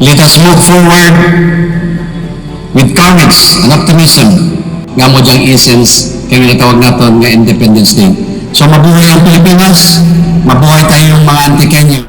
Let us move forward with courage and optimism. Nga mo diyang essence, kaya natawag natin nga Independence Day. So mabuhay ang Pilipinas, mabuhay tayong mga anti-Kenya.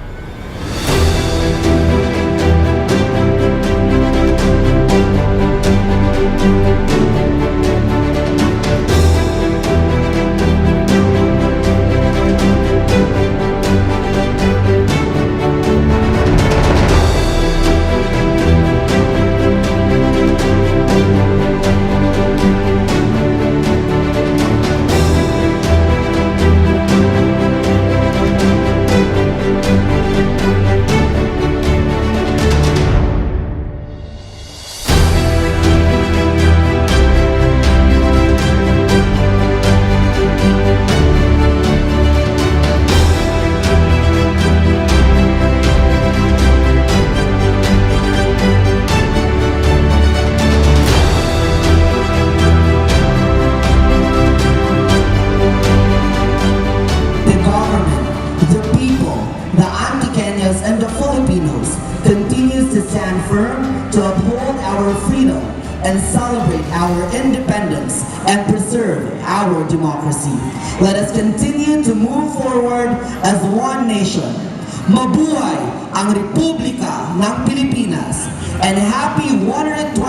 And the Filipinos continues to stand firm to uphold our freedom and celebrate our independence and preserve our democracy. Let us continue to move forward as one nation. Mabuhay ang Republika ng Pilipinas, and happy 120